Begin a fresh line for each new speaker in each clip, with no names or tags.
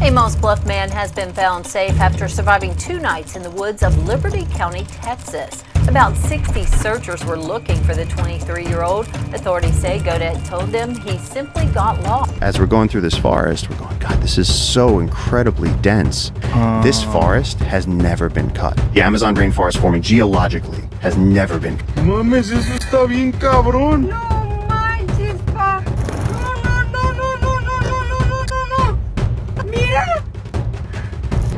A Moss Bluff man has been found safe after surviving 2 nights in the woods of Liberty County, Texas. About 60 searchers were looking for the 23-year-old. Authorities say Godet told them he simply got lost.
As we're going through this forest, we're going, God, this is so incredibly dense. This forest has never been cut. The Amazon rainforest forming geologically has never been.
Mames, eso está bien cabrón.
No manches, pa. No. Mira.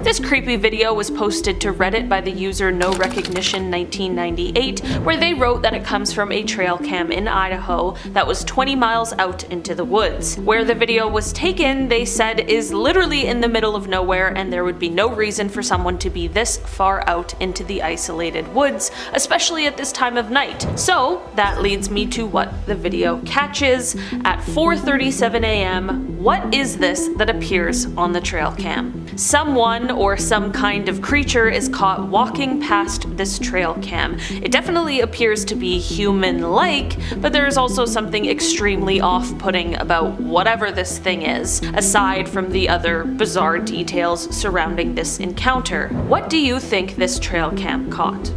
This creepy video was posted to Reddit by the user No Recognition 1998, where they wrote that it comes from a trail cam in Idaho that was 20 miles out into the woods. Where the video was taken, they said, is literally in the middle of nowhere, and there would be no reason for someone to be this far out into the isolated woods, especially at this time of night. So that leads me to what the video catches. At 4:37 a.m., what is this that appears on the trail cam? Someone or some kind of creature is caught walking past this trail cam. It definitely appears to be human-like, but there is also something extremely off-putting about whatever this thing is, aside from the other bizarre details surrounding this encounter. What do you think this trail cam caught?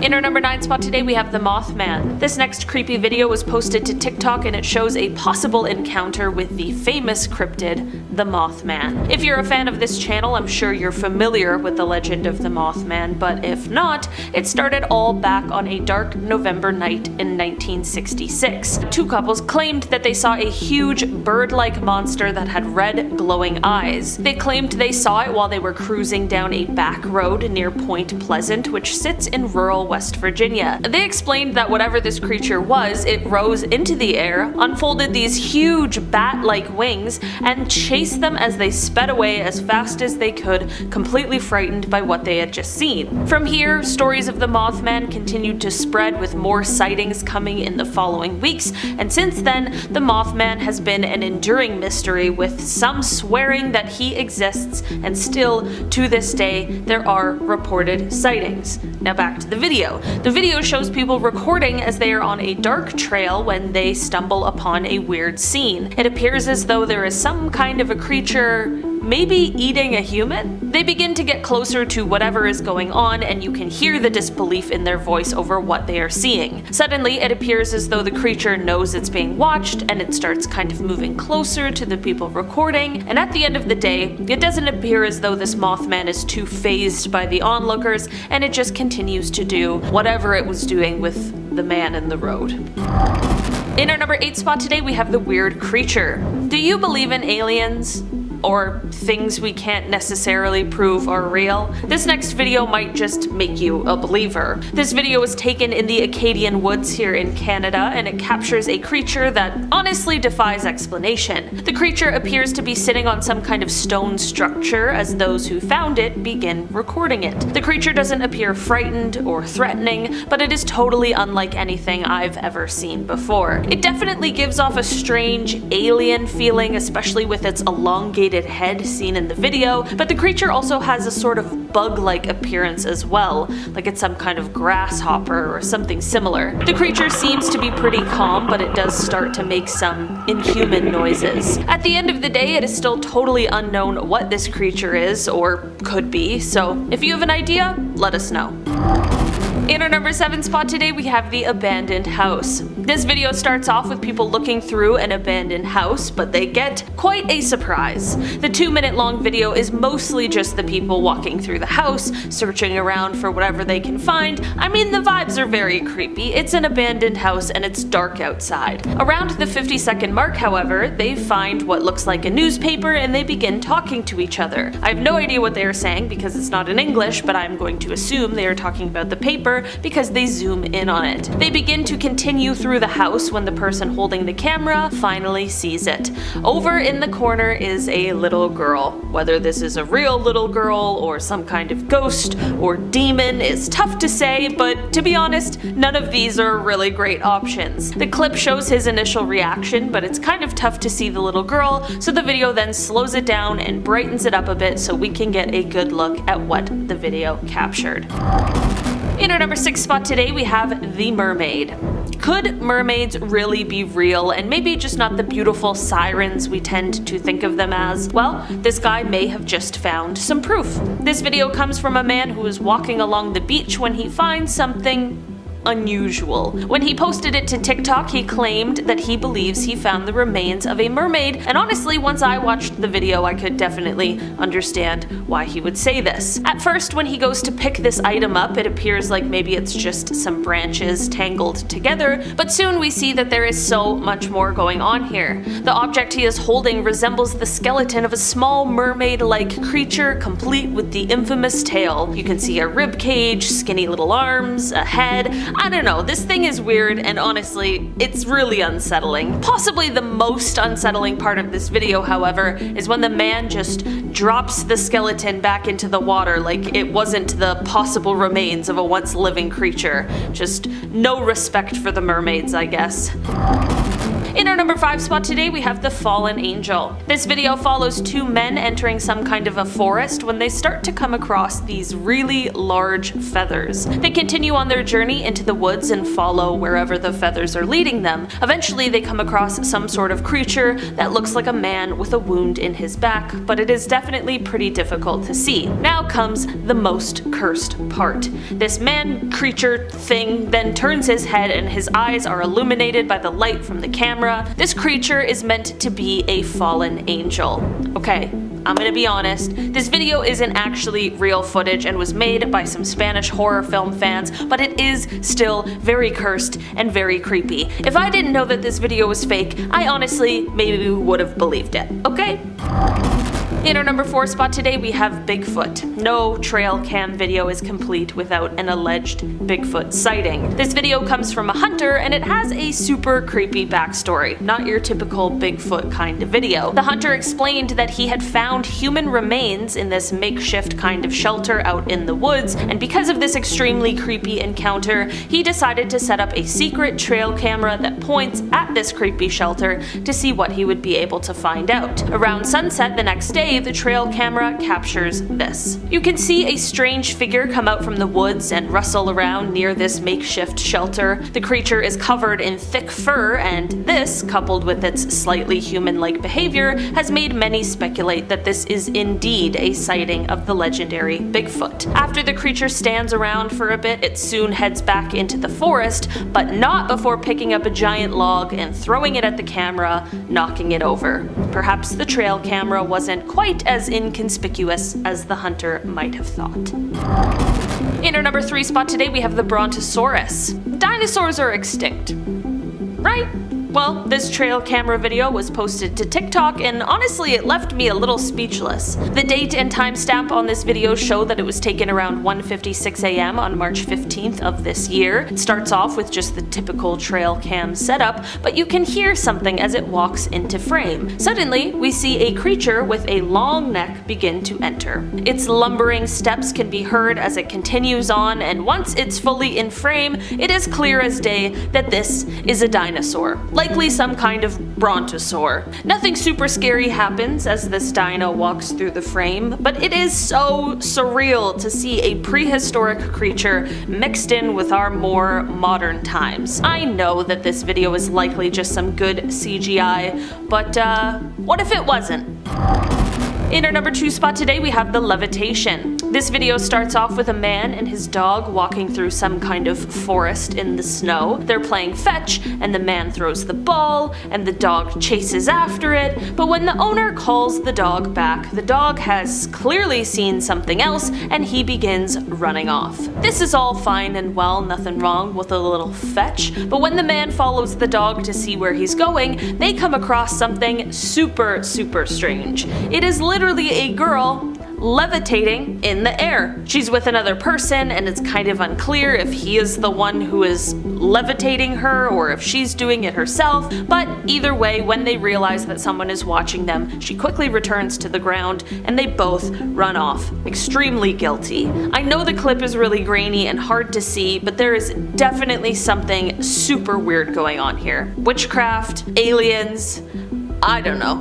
In our number 9 spot today, we have the Mothman. This next creepy video was posted to TikTok, and it shows a possible encounter with the famous cryptid, the Mothman. If you're a fan of this channel, I'm sure you're familiar with the legend of the Mothman, but if not, it started all back on a dark November night in 1966. 2 couples claimed that they saw a huge bird-like monster that had red, glowing eyes. They claimed they saw it while they were cruising down a back road near Point Pleasant, which sits in rural West Virginia. They explained that whatever this creature was, it rose into the air, unfolded these huge bat-like wings, and chased them as they sped away as fast as they could, completely frightened by what they had just seen. From here, stories of the Mothman continued to spread, with more sightings coming in the following weeks, and since then, the Mothman has been an enduring mystery, with some swearing that he exists, and still, to this day, there are reported sightings. Now back to the video. The video shows people recording as they are on a dark trail when they stumble upon a weird scene. It appears as though there is some kind of a creature, maybe eating a human? They begin to get closer to whatever is going on, and you can hear the disbelief in their voice over what they are seeing. Suddenly, it appears as though the creature knows it's being watched, and it starts kind of moving closer to the people recording, and at the end of the day, it doesn't appear as though this Mothman is too fazed by the onlookers, and it just continues to do whatever it was doing with the man in the road. In our number 8 spot today, we have the weird creature. Do you believe in aliens? Or things we can't necessarily prove are real? This next video might just make you a believer. This video was taken in the Acadian woods here in Canada, and it captures a creature that honestly defies explanation. The creature appears to be sitting on some kind of stone structure as those who found it begin recording it. The creature doesn't appear frightened or threatening, but it is totally unlike anything I've ever seen before. It definitely gives off a strange alien feeling, especially with its elongated head seen in the video, but the creature also has a sort of bug-like appearance as well, like it's some kind of grasshopper or something similar. The creature seems to be pretty calm, but it does start to make some inhuman noises. At the end of the day, it is still totally unknown what this creature is, or could be, so if you have an idea, let us know. In our number 7 spot today, we have the abandoned house. This video starts off with people looking through an abandoned house, but they get quite a surprise. The 2-minute long video is mostly just the people walking through the house, searching around for whatever they can find. I mean, the vibes are very creepy. It's an abandoned house and it's dark outside. Around the 50-second mark, however, they find what looks like a newspaper and they begin talking to each other. I have no idea what they are saying because it's not in English, but I'm going to assume they are talking about the paper because they zoom in on it. They begin to continue through the house when the person holding the camera finally sees it. Over in the corner is a little girl. Whether this is a real little girl or some kind of ghost or demon is tough to say, but to be honest, none of these are really great options. The clip shows his initial reaction, but it's kind of tough to see the little girl, so the video then slows it down and brightens it up a bit so we can get a good look at what the video captured. In our number 6 spot today, we have the mermaid. Could mermaids really be real and maybe just not the beautiful sirens we tend to think of them as? Well, this guy may have just found some proof. This video comes from a man who is walking along the beach when he finds something unusual. When he posted it to TikTok, he claimed that he believes he found the remains of a mermaid, and honestly, once I watched the video, I could definitely understand why he would say this. At first, when he goes to pick this item up, it appears like maybe it's just some branches tangled together, but soon we see that there is so much more going on here. The object he is holding resembles the skeleton of a small mermaid-like creature, complete with the infamous tail. You can see a rib cage, skinny little arms, a head. I don't know, this thing is weird, and honestly, it's really unsettling. Possibly the most unsettling part of this video, however, is when the man just drops the skeleton back into the water like it wasn't the possible remains of a once living creature. Just no respect for the mermaids, I guess. In our number 5 spot today, we have the fallen angel. This video follows two men entering some kind of a forest when they start to come across these really large feathers. They continue on their journey into the woods and follow wherever the feathers are leading them. Eventually, they come across some sort of creature that looks like a man with a wound in his back, but it is definitely pretty difficult to see. Now comes the most cursed part. This man creature thing then turns his head and his eyes are illuminated by the light from the camera. This creature is meant to be a fallen angel. Okay, I'm gonna be honest, this video isn't actually real footage and was made by some Spanish horror film fans, but it is still very cursed and very creepy. If I didn't know that this video was fake, I honestly maybe would have believed it, okay? In our number 4 spot today, we have Bigfoot. No trail cam video is complete without an alleged Bigfoot sighting. This video comes from a hunter and it has a super creepy backstory, not your typical Bigfoot kind of video. The hunter explained that he had found human remains in this makeshift kind of shelter out in the woods, and because of this extremely creepy encounter, he decided to set up a secret trail camera that points at this creepy shelter to see what he would be able to find out. Around sunset the next day, the trail camera captures this. You can see a strange figure come out from the woods and rustle around near this makeshift shelter. The creature is covered in thick fur, and this, coupled with its slightly human-like behavior, has made many speculate that this is indeed a sighting of the legendary Bigfoot. After the creature stands around for a bit, it soon heads back into the forest, but not before picking up a giant log and throwing it at the camera, knocking it over. Perhaps the trail camera wasn't quite as inconspicuous as the hunter might have thought. In our number 3 spot today, we have the Brontosaurus. Dinosaurs are extinct, right? Well, this trail camera video was posted to TikTok, and honestly it left me a little speechless. The date and timestamp on this video show that it was taken around 1:56 a.m. on March 15th of this year. It starts off with just the typical trail cam setup, but you can hear something as it walks into frame. Suddenly, we see a creature with a long neck begin to enter. Its lumbering steps can be heard as it continues on, and once it's fully in frame, it is clear as day that this is a dinosaur. Likely some kind of brontosaur. Nothing super scary happens as this dino walks through the frame, but it is so surreal to see a prehistoric creature mixed in with our more modern times. I know that this video is likely just some good CGI, but what if it wasn't? In our number 2 spot today, we have the levitation. This video starts off with a man and his dog walking through some kind of forest in the snow. They're playing fetch, and the man throws the ball, and the dog chases after it, but when the owner calls the dog back, the dog has clearly seen something else, and he begins running off. This is all fine and well, nothing wrong with a little fetch, but when the man follows the dog to see where he's going, they come across something super strange. It is literally a girl levitating in the air. She's with another person, and it's kind of unclear if he is the one who is levitating her or if she's doing it herself, but either way, when they realize that someone is watching them, she quickly returns to the ground and they both run off, extremely guilty. I know the clip is really grainy and hard to see, but there is definitely something super weird going on here. Witchcraft, aliens, I don't know.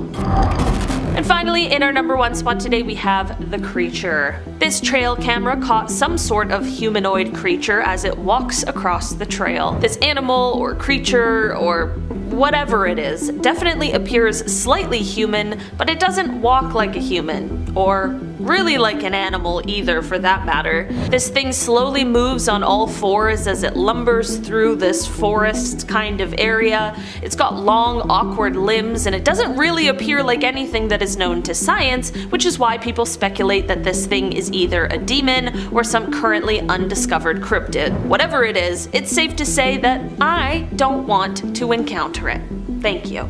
And finally, in our number 1 spot today, we have the creature. This trail camera caught some sort of humanoid creature as it walks across the trail. This animal or creature or whatever it is definitely appears slightly human, but it doesn't walk like a human, or really like an animal either for that matter. This thing slowly moves on all fours as it lumbers through this forest kind of area. It's got long, awkward limbs, and it doesn't really appear like anything that is known to science, which is why people speculate that this thing is either a demon or some currently undiscovered cryptid. Whatever it is, it's safe to say that I don't want to encounter it. Thank you.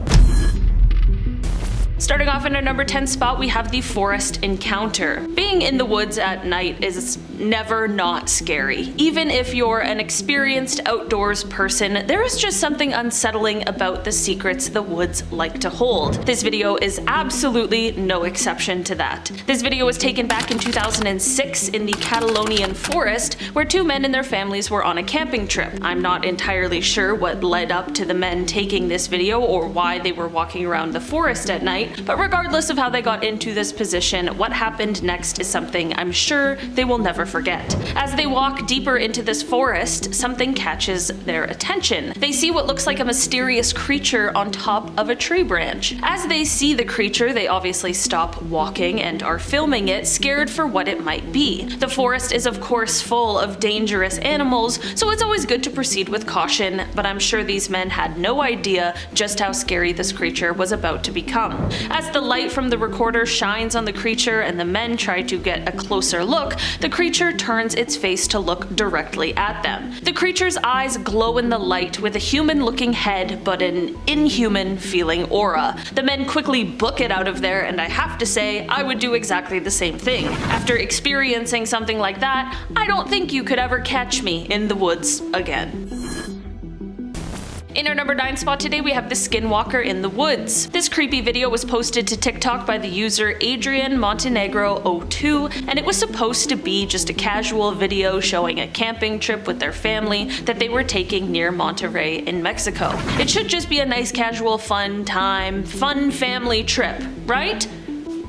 Starting off in our number 10 spot, we have the forest encounter. Being in the woods at night is never not scary. Even if you're an experienced outdoors person, there is just something unsettling about the secrets the woods like to hold. This video is absolutely no exception to that. This video was taken back in 2006 in the Catalonian forest, where 2 men and their families were on a camping trip. I'm not entirely sure what led up to the men taking this video or why they were walking around the forest at night, but regardless of how they got into this position, what happened next is something I'm sure they will never forget. As they walk deeper into this forest, something catches their attention. They see what looks like a mysterious creature on top of a tree branch. As they see the creature, they obviously stop walking and are filming it, scared for what it might be. The forest is of course full of dangerous animals, so it's always good to proceed with caution, but I'm sure these men had no idea just how scary this creature was about to become. As the light from the recorder shines on the creature and the men try to get a closer look, the creature turns its face to look directly at them. The creature's eyes glow in the light with a human-looking head but an inhuman-feeling aura. The men quickly book it out of there, and I have to say, I would do exactly the same thing. After experiencing something like that, I don't think you could ever catch me in the woods again. In our number 9 spot today, we have the skinwalker in the woods. This creepy video was posted to TikTok by the user Adrian Montenegro 02, and it was supposed to be just a casual video showing a camping trip with their family that they were taking near Monterrey in Mexico. It should just be a nice casual fun time, fun family trip, right?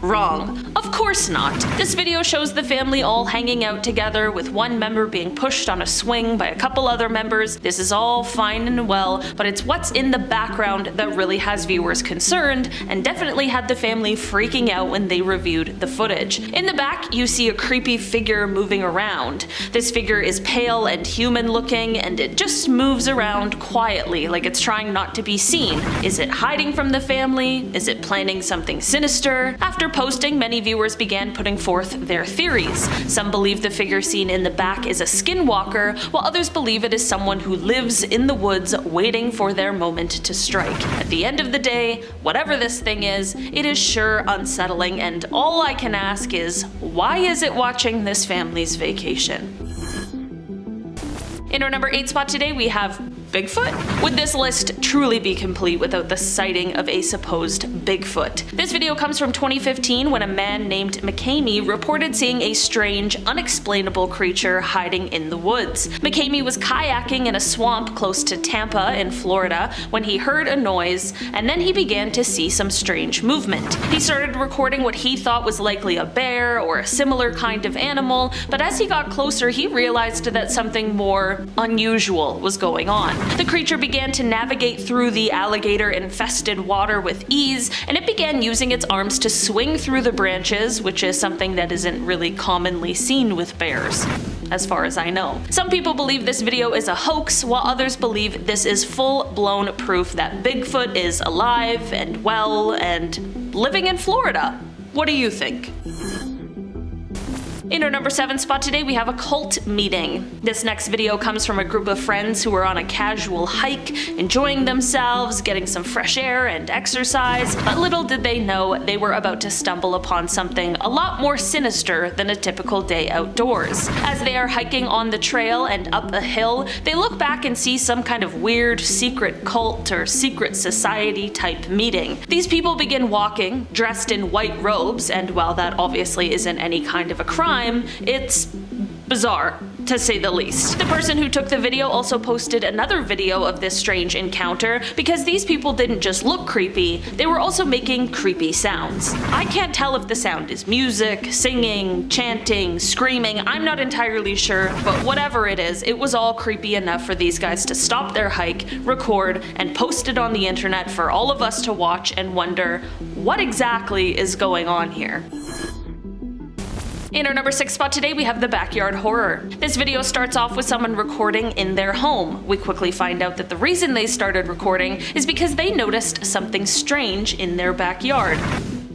Wrong. Of course not. This video shows the family all hanging out together with one member being pushed on a swing by a couple other members. This is all fine and well, but it's what's in the background that really has viewers concerned and definitely had the family freaking out when they reviewed the footage. In the back, you see a creepy figure moving around. This figure is pale and human looking, and it just moves around quietly like it's trying not to be seen. Is it hiding from the family? Is it planning something sinister? After posting, many viewers began putting forth their theories. Some believe the figure seen in the back is a skinwalker, while others believe it is someone who lives in the woods waiting for their moment to strike. At the end of the day, whatever this thing is, it is sure unsettling, and all I can ask is, why is it watching this family's vacation? In our number 8 spot today, we have Bigfoot? Would this list truly be complete without the sighting of a supposed Bigfoot? This video comes from 2015 when a man named McCamey reported seeing a strange, unexplainable creature hiding in the woods. McCamey was kayaking in a swamp close to Tampa in Florida when he heard a noise, and then he began to see some strange movement. He started recording what he thought was likely a bear or a similar kind of animal, but as he got closer he realized that something more unusual was going on. The creature began to navigate through the alligator-infested water with ease, and it began using its arms to swing through the branches, which is something that isn't really commonly seen with bears, as far as I know. Some people believe this video is a hoax, while others believe this is full-blown proof that Bigfoot is alive and well and living in Florida. What do you think? In our number 7 spot today, we have a cult meeting. This next video comes from a group of friends who were on a casual hike, enjoying themselves, getting some fresh air and exercise, but little did they know they were about to stumble upon something a lot more sinister than a typical day outdoors. As they are hiking on the trail and up a hill, they look back and see some kind of weird secret cult or secret society type meeting. These people begin walking, dressed in white robes, and while that obviously isn't any kind of a crime, it's bizarre, to say the least. The person who took the video also posted another video of this strange encounter because these people didn't just look creepy, they were also making creepy sounds. I can't tell if the sound is music, singing, chanting, screaming, I'm not entirely sure, but whatever it is, it was all creepy enough for these guys to stop their hike, record, and post it on the internet for all of us to watch and wonder, what exactly is going on here? In our number 6 spot today, we have the backyard horror. This video starts off with someone recording in their home. We quickly find out that the reason they started recording is because they noticed something strange in their backyard.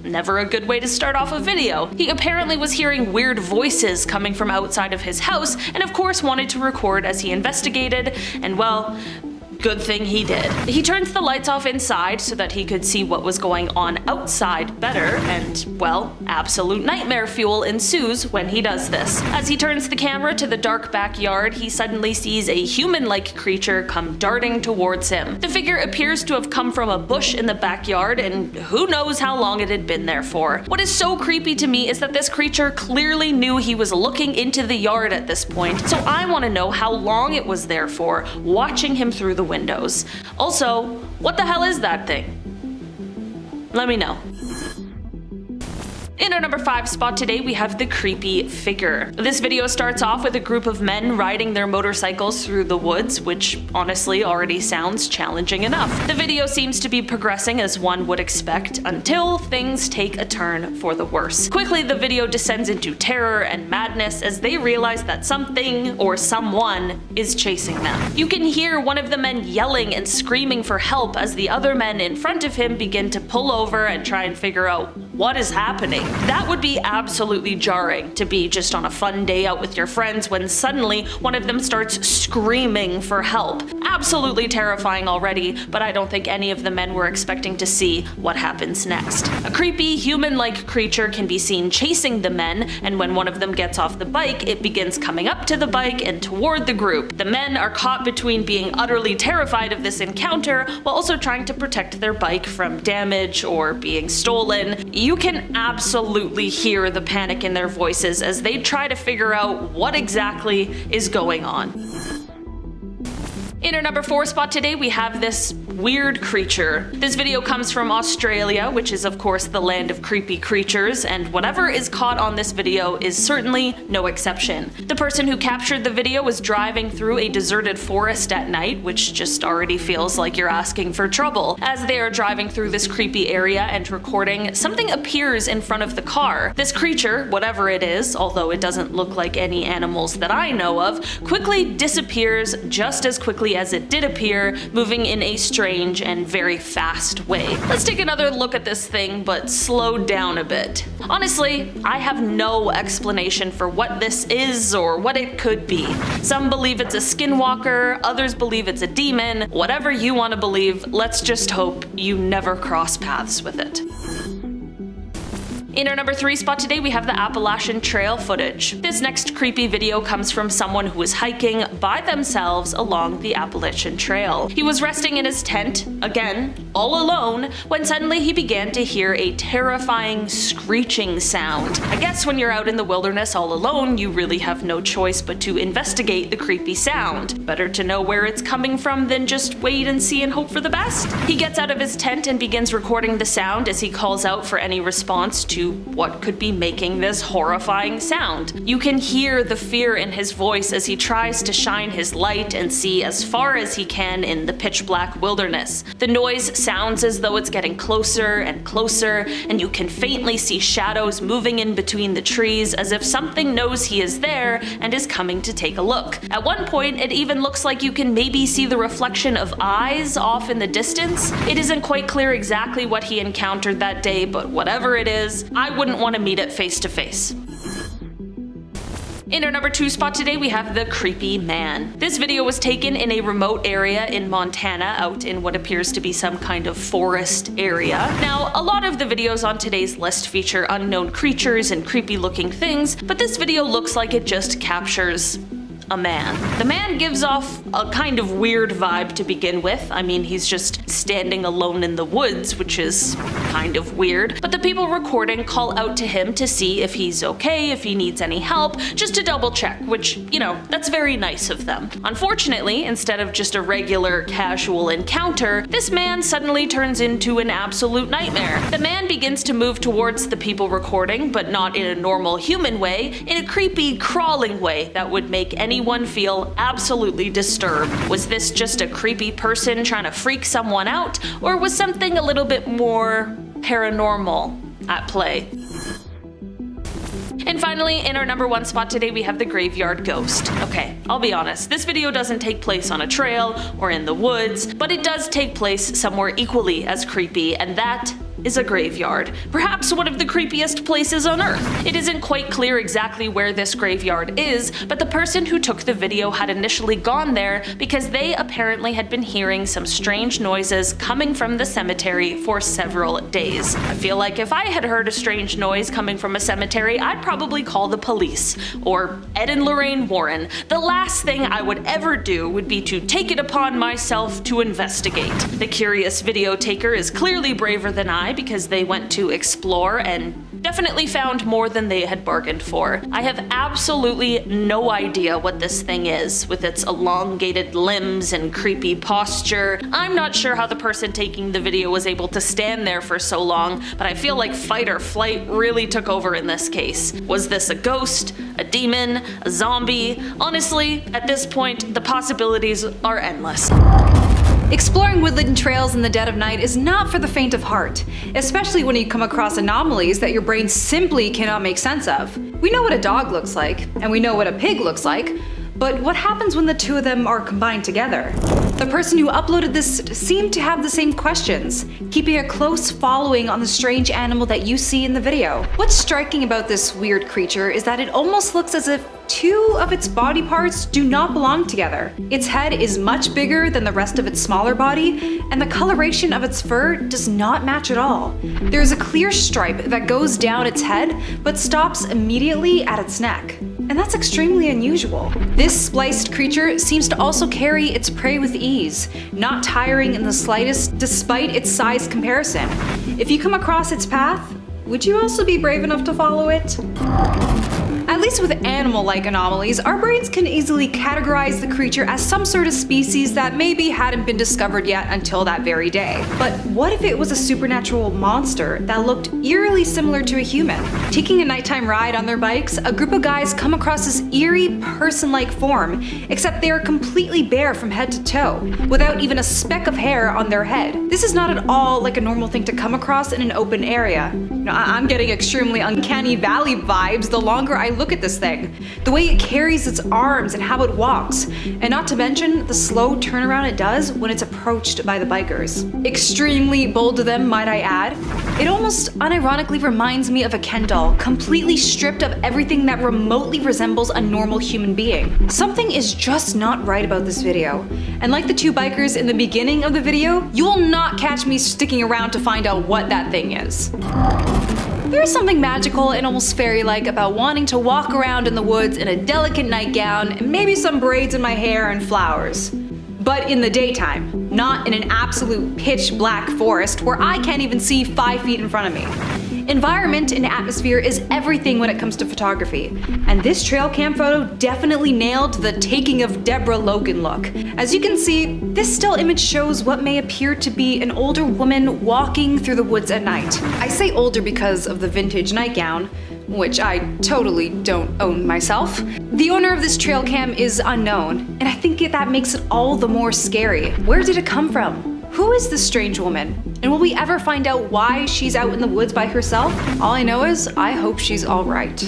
Never a good way to start off a video. He apparently was hearing weird voices coming from outside of his house, and of course wanted to record as he investigated, and well, good thing he did. He turns the lights off inside so that he could see what was going on outside better, and well, absolute nightmare fuel ensues when he does this. As he turns the camera to the dark backyard, he suddenly sees a human-like creature come darting towards him. The figure appears to have come from a bush in the backyard, and who knows how long it had been there for. What is so creepy to me is that this creature clearly knew he was looking into the yard at this point, so I want to know how long it was there for, watching him through the windows. Also, what the hell is that thing? Let me know. In our number 5 spot today, we have the creepy figure. This video starts off with a group of men riding their motorcycles through the woods, which honestly already sounds challenging enough. The video seems to be progressing as one would expect until things take a turn for the worse. Quickly, the video descends into terror and madness as they realize that something or someone is chasing them. You can hear one of the men yelling and screaming for help as the other men in front of him begin to pull over and try and figure out what is happening. That would be absolutely jarring to be just on a fun day out with your friends when suddenly one of them starts screaming for help. Absolutely terrifying already, but I don't think any of the men were expecting to see what happens next. A creepy human-like creature can be seen chasing the men, and when one of them gets off the bike, it begins coming up to the bike and toward the group. The men are caught between being utterly terrified of this encounter while also trying to protect their bike from damage or being stolen. You can absolutely hear the panic in their voices as they try to figure out what exactly is going on. In our number 4 spot today, we have this weird creature. This video comes from Australia, which is of course the land of creepy creatures, and whatever is caught on this video is certainly no exception. The person who captured the video was driving through a deserted forest at night, which just already feels like you're asking for trouble. As they are driving through this creepy area and recording, something appears in front of the car. This creature, whatever it is, although it doesn't look like any animals that I know of, quickly disappears just as quickly as it did appear, moving in a strange and very fast way. Let's take another look at this thing, but slow down a bit. Honestly, I have no explanation for what this is or what it could be. Some believe it's a skinwalker, others believe it's a demon. Whatever you want to believe, let's just hope you never cross paths with it. In our number 3 spot today, we have the Appalachian Trail footage. This next creepy video comes from someone who was hiking by themselves along the Appalachian Trail. He was resting in his tent, again, all alone, when suddenly he began to hear a terrifying screeching sound. I guess when you're out in the wilderness all alone, you really have no choice but to investigate the creepy sound. Better to know where it's coming from than just wait and see and hope for the best. He gets out of his tent and begins recording the sound as he calls out for any response to what could be making this horrifying sound. You can hear the fear in his voice as he tries to shine his light and see as far as he can in the pitch black wilderness. The noise sounds as though it's getting closer and closer, and you can faintly see shadows moving in between the trees as if something knows he is there and is coming to take a look. At one point, it even looks like you can maybe see the reflection of eyes off in the distance. It isn't quite clear exactly what he encountered that day, but whatever it is, I wouldn't want to meet it face to face. In our number 2 spot today, we have the creepy man. This video was taken in a remote area in Montana, out in what appears to be some kind of forest area. Now, a lot of the videos on today's list feature unknown creatures and creepy looking things, but this video looks like it just captures a man. The man gives off a kind of weird vibe to begin with. I mean, he's just standing alone in the woods, which is kind of weird. But the people recording call out to him to see if he's okay, if he needs any help, just to double check, which, you know, that's very nice of them. Unfortunately, instead of just a regular casual encounter, this man suddenly turns into an absolute nightmare. The man begins to move towards the people recording, but not in a normal human way, in a creepy, crawling way that would make anyone feel absolutely disturbed. Was this just a creepy person trying to freak someone out, or was something a little bit more paranormal at play? And finally, in our number 1 spot today, we have the graveyard ghost. Okay, I'll be honest, this video doesn't take place on a trail or in the woods, but it does take place somewhere equally as creepy, and that is a graveyard. Perhaps one of the creepiest places on Earth. It isn't quite clear exactly where this graveyard is, but the person who took the video had initially gone there because they apparently had been hearing some strange noises coming from the cemetery for several days. I feel like if I had heard a strange noise coming from a cemetery, I'd probably call the police, or Ed and Lorraine Warren. The last thing I would ever do would be to take it upon myself to investigate. The curious video taker is clearly braver than I, because they went to explore and definitely found more than they had bargained for. I have absolutely no idea what this thing is, with its elongated limbs and creepy posture. I'm not sure how the person taking the video was able to stand there for so long, but I feel like fight or flight really took over in this case. Was this a ghost, a demon, a zombie? Honestly, at this point, the possibilities are endless.
Exploring woodland trails in the dead of night is not for the faint of heart, especially when you come across anomalies that your brain simply cannot make sense of. We know what a dog looks like, and we know what a pig looks like, but what happens when the two of them are combined together? The person who uploaded this seemed to have the same questions, keeping a close following on the strange animal that you see in the video. What's striking about this weird creature is that it almost looks as if two of its body parts do not belong together. Its head is much bigger than the rest of its smaller body, and the coloration of its fur does not match at all. There is a clear stripe that goes down its head, but stops immediately at its neck. And that's extremely unusual. This spliced creature seems to also carry its prey with ease, not tiring in the slightest despite its size comparison. If you come across its path, would you also be brave enough to follow it? At least with animal-like anomalies, our brains can easily categorize the creature as some sort of species that maybe hadn't been discovered yet until that very day. But what if it was a supernatural monster that looked eerily similar to a human? Taking a nighttime ride on their bikes, a group of guys come across this eerie person-like form, except they are completely bare from head to toe, without even a speck of hair on their head. This is not at all like a normal thing to come across in an open area. I'm getting extremely uncanny valley vibes the longer I look at this thing. The way it carries its arms and how it walks, and not to mention the slow turnaround it does when it's approached by the bikers. Extremely bold of them, might I add. It almost unironically reminds me of a Ken doll, completely stripped of everything that remotely resembles a normal human being. Something is just not right about this video. And like the two bikers in the beginning of the video, you will not catch me sticking around to find out what that thing is. There is something magical and almost fairy-like about wanting to walk around in the woods in a delicate nightgown and maybe some braids in my hair and flowers. But in the daytime, not in an absolute pitch black forest where I can't even see 5 feet in front of me. Environment and atmosphere is everything when it comes to photography, and this trail cam photo definitely nailed the taking of Deborah Logan look. As you can see, this still image shows what may appear to be an older woman walking through the woods at night. I say older because of the vintage nightgown, which I totally don't own myself. The owner of this trail cam is unknown, and I think that makes it all the more scary. Where did it come from? Who is this strange woman? And will we ever find out why she's out in the woods by herself? All I know is I hope she's all right.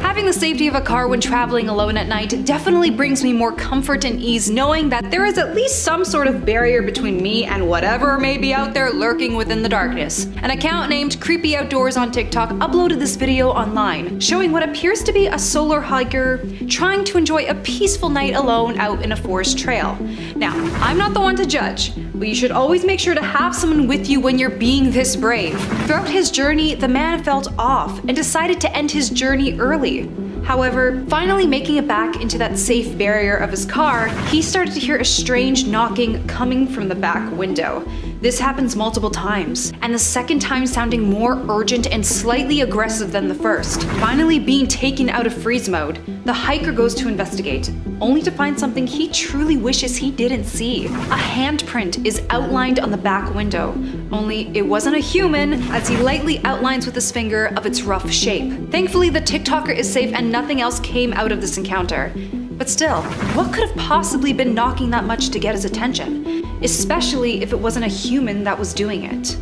Having the safety of a car when traveling alone at night definitely brings me more comfort and ease knowing that there is at least some sort of barrier between me and whatever may be out there lurking within the darkness. An account named Creepy Outdoors on TikTok uploaded this video online, showing what appears to be a solo hiker trying to enjoy a peaceful night alone out in a forest trail. Now, I'm not the one to judge, but you should always make sure to have have someone with you when you're being this brave. Throughout his journey, the man felt off and decided to end his journey early. However, finally making it back into that safe barrier of his car, he started to hear a strange knocking coming from the back window. This happens multiple times, and the second time sounding more urgent and slightly aggressive than the first. Finally being taken out of freeze mode, the hiker goes to investigate, only to find something he truly wishes he didn't see. A handprint is outlined on the back window, only it wasn't a human, as he lightly outlines with his finger of its rough shape. Thankfully, the TikToker is safe and nothing else came out of this encounter. But still, what could have possibly been knocking that much to get his attention? Especially if it wasn't a human that was doing it.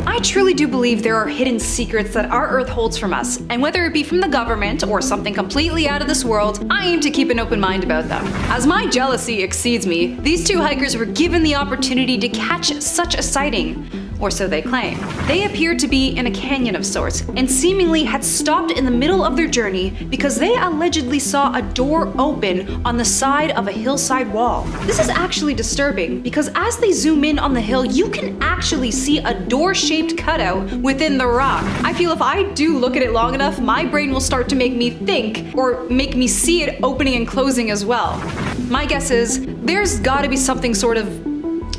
I truly do believe there are hidden secrets that our Earth holds from us, and whether it be from the government or something completely out of this world, I aim to keep an open mind about them. As my jealousy exceeds me, these two hikers were given the opportunity to catch such a sighting. Or so they claim. They appeared to be in a canyon of sorts, and seemingly had stopped in the middle of their journey because they allegedly saw a door open on the side of a hillside wall. This is actually disturbing because as they zoom in on the hill, you can actually see a door-shaped cutout within the rock. I feel if I do look at it long enough, my brain will start to make me think, or make me see it opening and closing as well. My guess is, there's gotta be something sort of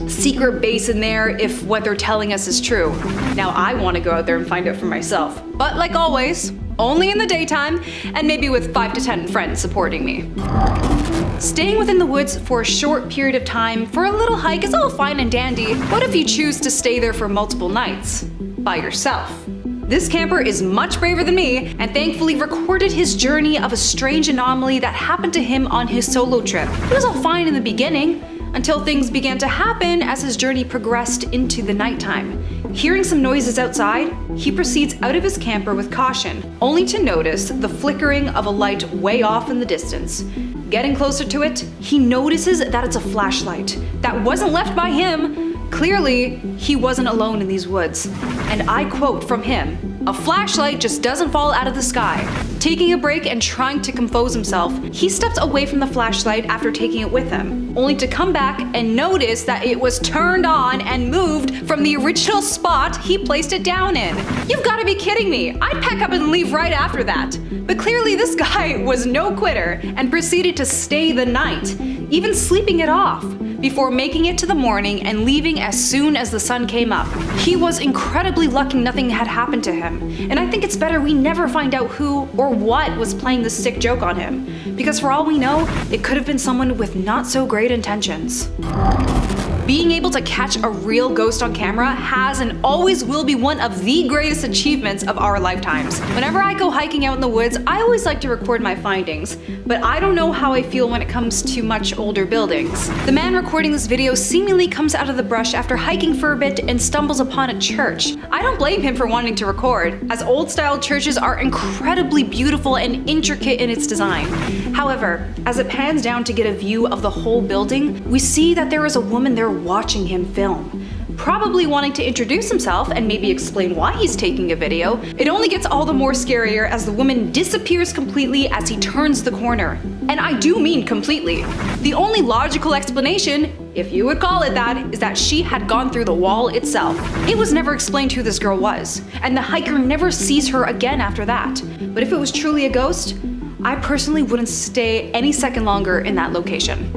secret base in there if what they're telling us is true. Now I want to go out there and find out for myself. But like always, only in the daytime, and maybe with 5 to 10 friends supporting me. Staying within the woods for a short period of time for a little hike is all fine and dandy. What if you choose to stay there for multiple nights? By yourself? This camper is much braver than me, and thankfully recorded his journey of a strange anomaly that happened to him on his solo trip. It was all fine in the beginning, until things began to happen as his journey progressed into the nighttime. Hearing some noises outside, he proceeds out of his camper with caution, only to notice the flickering of a light way off in the distance. Getting closer to it, he notices that it's a flashlight that wasn't left by him. Clearly, he wasn't alone in these woods. And I quote from him, "A flashlight just doesn't fall out of the sky." Taking a break and trying to compose himself, he steps away from the flashlight after taking it with him, only to come back and notice that it was turned on and moved from the original spot he placed it down in. You've got to be kidding me. I'd pack up and leave right after that. But clearly this guy was no quitter and proceeded to stay the night, even sleeping it off, before making it to the morning and leaving as soon as the sun came up. He was incredibly lucky nothing had happened to him, and I think it's better we never find out who or what was playing this sick joke on him, because for all we know, it could have been someone with not so great intentions. Being able to catch a real ghost on camera has and always will be one of the greatest achievements of our lifetimes. Whenever I go hiking out in the woods, I always like to record my findings, but I don't know how I feel when it comes to much older buildings. The man recording this video seemingly comes out of the brush after hiking for a bit and stumbles upon a church. I don't blame him for wanting to record, as old-style churches are incredibly beautiful and intricate in its design. However, as it pans down to get a view of the whole building, we see that there is a woman there watching him film, probably wanting to introduce himself and maybe explain why he's taking a video. It only gets all the more scarier as the woman disappears completely as he turns the corner. And I do mean completely. The only logical explanation, if you would call it that, is that she had gone through the wall itself. It was never explained who this girl was, and the hiker never sees her again after that. But if it was truly a ghost, I personally wouldn't stay any second longer in that location.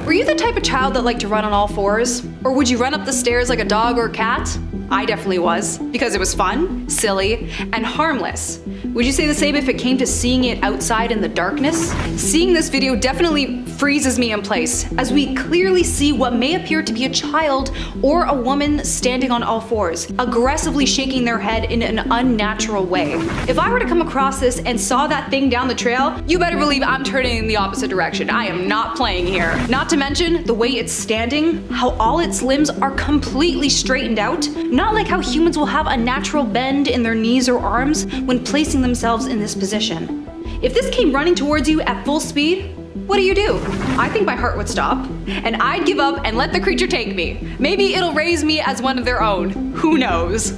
Were you the type of child that liked to run on all fours? Or would you run up the stairs like a dog or a cat? I definitely was, because it was fun, silly, and harmless. Would you say the same if it came to seeing it outside in the darkness? Seeing this video definitely freezes me in place, as we clearly see what may appear to be a child or a woman standing on all fours, aggressively shaking their head in an unnatural way. If I were to come across this and saw that thing down the trail, you better believe I'm turning in the opposite direction. I am not playing here. Not to mention the way it's standing, how all its limbs are completely straightened out, not like how humans will have a natural bend in their knees or arms when placing themselves in this position. If this came running towards you at full speed, what do? I think my heart would stop, and I'd give up and let the creature take me. Maybe it'll raise me as one of their own. Who knows?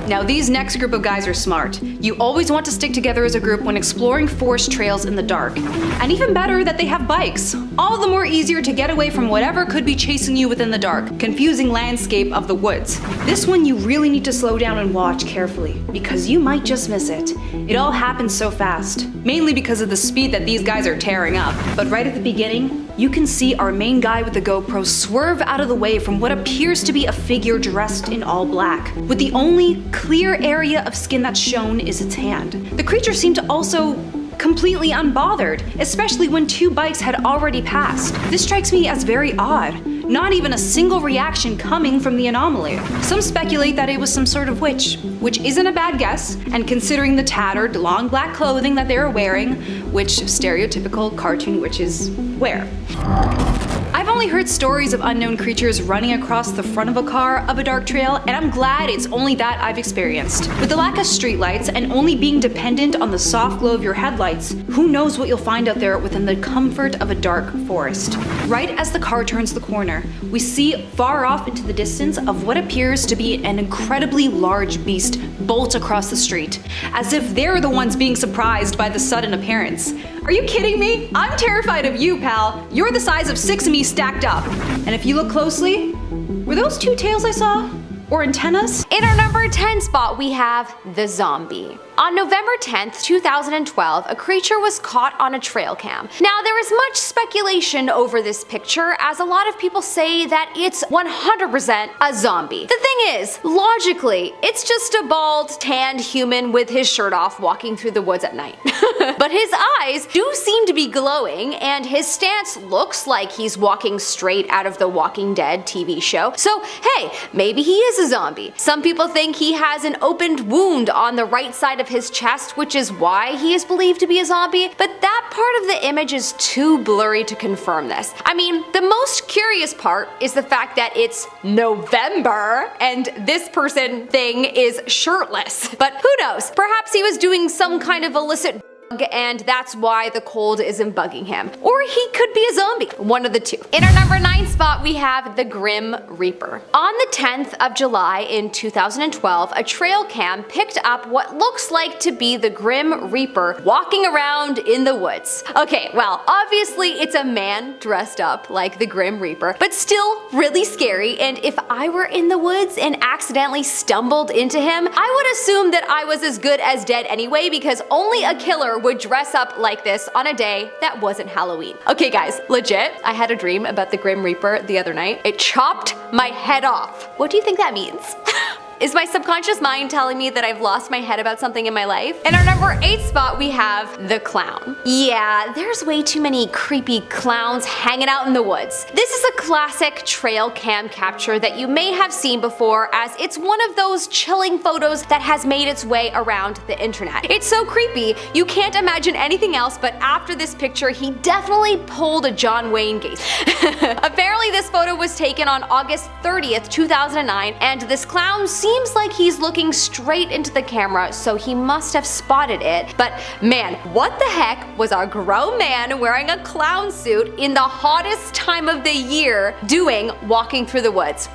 Now these next group of guys are smart. You always want to stick together as a group when exploring forest trails in the dark. And even better that they have bikes. All the more easier to get away from whatever could be chasing you within the dark, confusing landscape of the woods. This one you really need to slow down and watch carefully, because you might just miss it. It all happens so fast, mainly because of the speed that these guys are tearing up. But right at the beginning, you can see our main guy with the GoPro swerve out of the way from what appears to be a figure dressed in all black, with the only clear area of skin that's shown is its hand. The creature seemed to also completely unbothered, especially when 2 bikes had already passed. This strikes me as very odd. Not even a single reaction coming from the anomaly. Some speculate that it was some sort of witch, which isn't a bad guess, and considering the tattered, long black clothing that they were wearing, which stereotypical cartoon witches wear. I've only heard stories of unknown creatures running across the front of a car of a dark trail, and I'm glad it's only that I've experienced. With the lack of streetlights and only being dependent on the soft glow of your headlights, who knows what you'll find out there within the comfort of a dark forest. Right as the car turns the corner, we see far off into the distance of what appears to be an incredibly large beast bolt across the street, as if they're the ones being surprised by the sudden appearance. Are you kidding me? I'm terrified of you, pal. You're the size of 6 of me stacked up. And if you look closely, were those 2 tails I saw? Or antennas?
In our number 10 spot, we have the zombie. On November 10th, 2012, a creature was caught on a trail cam. Now, there is much speculation over this picture, as a lot of people say that it's 100% a zombie. The thing is, logically, it's just a bald, tanned human with his shirt off walking through the woods at night. But his eyes do seem to be glowing, and his stance looks like he's walking straight out of the Walking Dead TV show. So, hey, maybe he is a zombie. Some people think he has an opened wound on the right side of his chest, which is why he is believed to be a zombie, but that part of the image is too blurry to confirm this. I mean, the most curious part is the fact that it's November and this person thing is shirtless. But who knows? Perhaps he was doing some kind of illicit and that's why the cold isn't bugging him. Or he could be a zombie. One of the two. In our number 9 spot, we have the Grim Reaper. On the 10th of July in 2012, a trail cam picked up what looks like to be the Grim Reaper walking around in the woods. Okay, well, obviously it's a man dressed up like the Grim Reaper, but still really scary, and if I were in the woods and accidentally stumbled into him, I would assume that I was as good as dead anyway, because only a killer would dress up like this on a day that wasn't Halloween. Okay guys, legit, I had a dream about the Grim Reaper the other night. It chopped my head off. What do you think that means? Is my subconscious mind telling me that I've lost my head about something in my life? In our number 8 spot, we have the clown. Yeah, there's way too many creepy clowns hanging out in the woods. This is a classic trail cam capture that you may have seen before, as it's one of those chilling photos that has made its way around the internet. It's so creepy, you can't imagine anything else, but after this picture, he definitely pulled a John Wayne Gacy. Apparently, this photo was taken on August 30th, 2009, and this clown seems like he's looking straight into the camera, so he must have spotted it. But man, what the heck was a grown man wearing a clown suit in the hottest time of the year doing walking through the woods?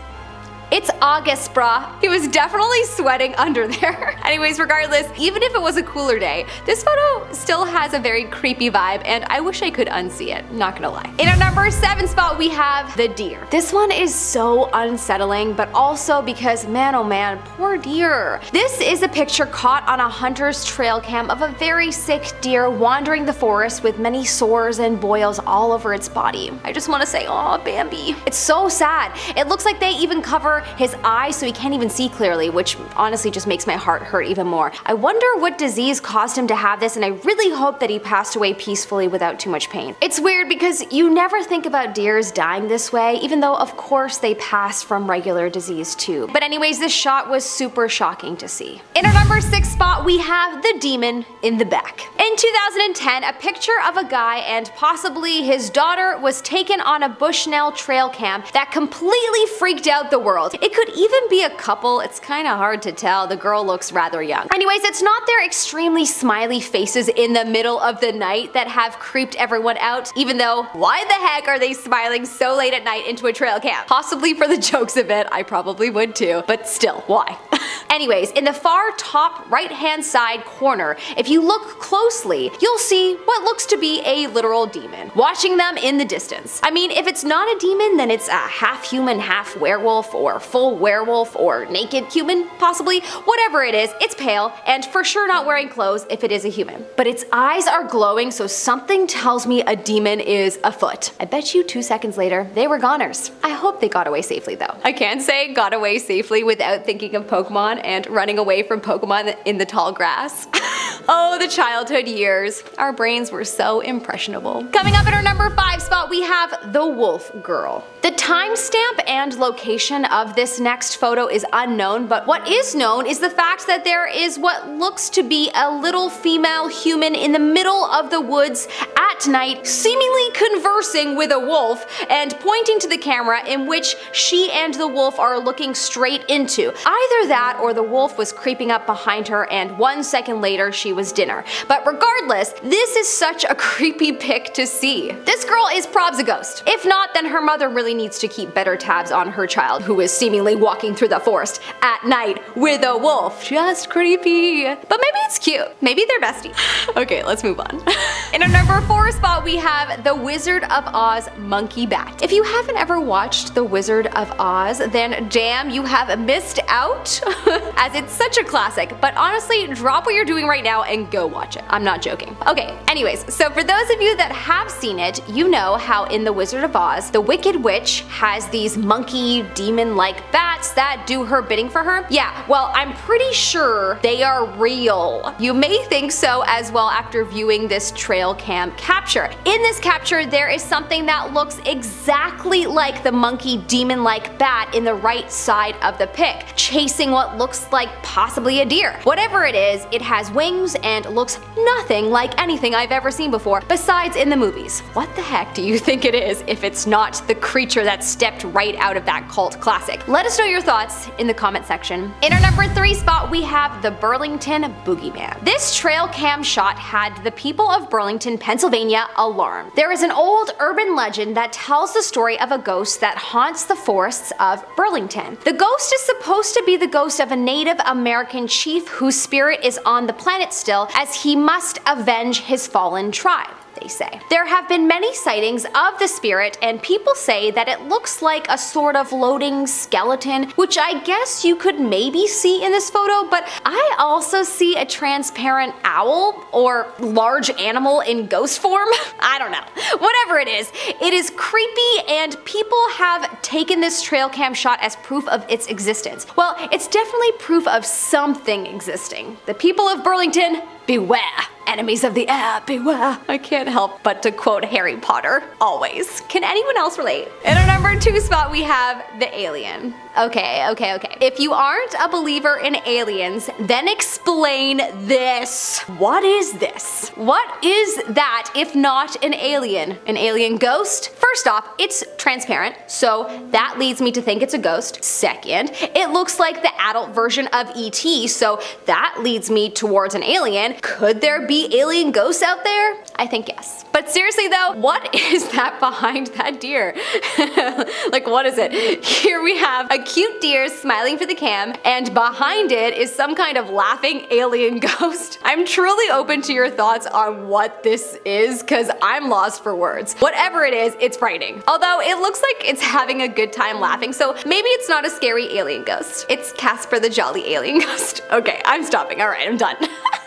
It's August, brah. He was definitely sweating under there. Anyways, regardless, even if it was a cooler day, this photo still has a very creepy vibe, and I wish I could unsee it, not gonna lie. In our number 7 spot, we have the deer. This one is so unsettling, but also because, man oh man, poor deer. This is a picture caught on a hunter's trail cam of a very sick deer wandering the forest with many sores and boils all over its body. I just want to say, aw, Bambi. It's so sad. It looks like they even cover his eyes so he can't even see clearly, which honestly just makes my heart hurt even more. I wonder what disease caused him to have this, and I really hope that he passed away peacefully without too much pain. It's weird because you never think about deers dying this way, even though of course they pass from regular disease too. But anyways, this shot was super shocking to see. In our number 6 spot, we have the demon in the back. In 2010, a picture of a guy and possibly his daughter was taken on a Bushnell trail cam that completely freaked out the world. It could even be a couple, it's kinda hard to tell, the girl looks rather young. Anyways, it's not their extremely smiley faces in the middle of the night that have creeped everyone out, even though, why the heck are they smiling so late at night into a trail cam? Possibly for the jokes of it, I probably would too, but still, why? Anyways, in the far top right-hand side corner, if you look closely, you'll see what looks to be a literal demon, watching them in the distance. I mean, if it's not a demon, then it's a half human, half werewolf, or full werewolf, or naked human, possibly. Whatever it is, it's pale, and for sure not wearing clothes if it is a human. But its eyes are glowing, so something tells me a demon is afoot. I bet you 2 seconds later, they were goners. I hope they got away safely though. I can't say got away safely without thinking of Pokemon and running away from Pokemon in the tall grass. Oh, the childhood years. Our brains were so impressionable. Coming up at our number 5 spot, we have the Wolf Girl. The timestamp and location of this next photo is unknown, but what is known is the fact that there is what looks to be a little female human in the middle of the woods at night, seemingly conversing with a wolf and pointing to the camera, in which she and the wolf are looking straight into. Either that or the wolf was creeping up behind her and 1 second later she was dinner. But regardless, this is such a creepy pic to see. This girl is probs a ghost. If not, then her mother really needs to keep better tabs on her child, who is seemingly walking through the forest at night with a wolf. Just creepy. But maybe it's cute. Maybe they're besties. Okay, let's move on. In our number 4 spot, we have the Wizard of Oz monkey bat. If you haven't ever watched the Wizard of Oz, then damn, you have missed out, as it's such a classic. But honestly, drop what you're doing right now and go watch it. I'm not joking. Okay, anyways, so for those of you that have seen it, you know how in the Wizard of Oz, the Wicked Witch has these monkey demon-like bats that do her bidding for her. Yeah, well, I'm pretty sure they are real. You may think so as well after viewing this trail cam capture. In this capture, there is something that looks exactly like the monkey demon-like bat in the right side of the pic, chasing what looks like possibly a deer. Whatever it is, it has wings and looks nothing like anything I've ever seen before, besides in the movies. What the heck do you think it is if it's not the creature that stepped right out of that cult classic? Let us know your thoughts in the comment section. In our number 3 spot, we have the Burlington Boogeyman. This trail cam shot had the people of Burlington, Pennsylvania alarmed. There is an old urban legend that tells the story of a ghost that haunts the forests of Burlington. The ghost is supposed to be the ghost of a Native American chief whose spirit is on the planet still, as he must avenge his fallen tribe, they say. There have been many sightings of the spirit, and people say that it looks like a sort of floating skeleton, which I guess you could maybe see in this photo, but I also see a transparent owl or large animal in ghost form. I don't know. Whatever it is creepy, and people have taken this trail cam shot as proof of its existence. Well, it's definitely proof of something existing. The people of Burlington, beware. Enemies of the air, beware. I can't help but to quote Harry Potter, always. Can anyone else relate? In our number 2 spot, we have the alien. Okay. If you aren't a believer in aliens, then explain this. What is this? What is that if not an alien? An alien ghost? First off, it's transparent, so that leads me to think it's a ghost. Second, it looks like the adult version of E.T., so that leads me towards an alien. Could there be alien ghosts out there? I think yes. But seriously though, what is that behind that deer? Like, what is it? Here we have a cute deer smiling for the cam, and behind it is some kind of laughing alien ghost. I'm truly open to your thoughts on what this is, because I'm lost for words. Whatever it is, it's frightening. Although it looks like it's having a good time laughing, so maybe it's not a scary alien ghost. It's Casper the Jolly Alien Ghost. Okay, I'm stopping. Alright, I'm done.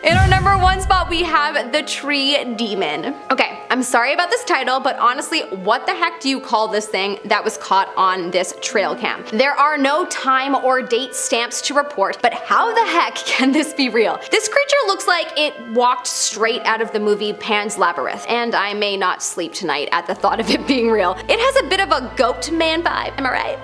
In our number 1 spot, we have the Tree Demon. Okay, I'm sorry about this title, but honestly, what the heck do you call this thing that was caught on this trail cam? There are no time or date stamps to report, but how the heck can this be real? This creature looks like it walked straight out of the movie Pan's Labyrinth, and I may not sleep tonight at the thought of it being real. It has a bit of a goat man vibe, am I right?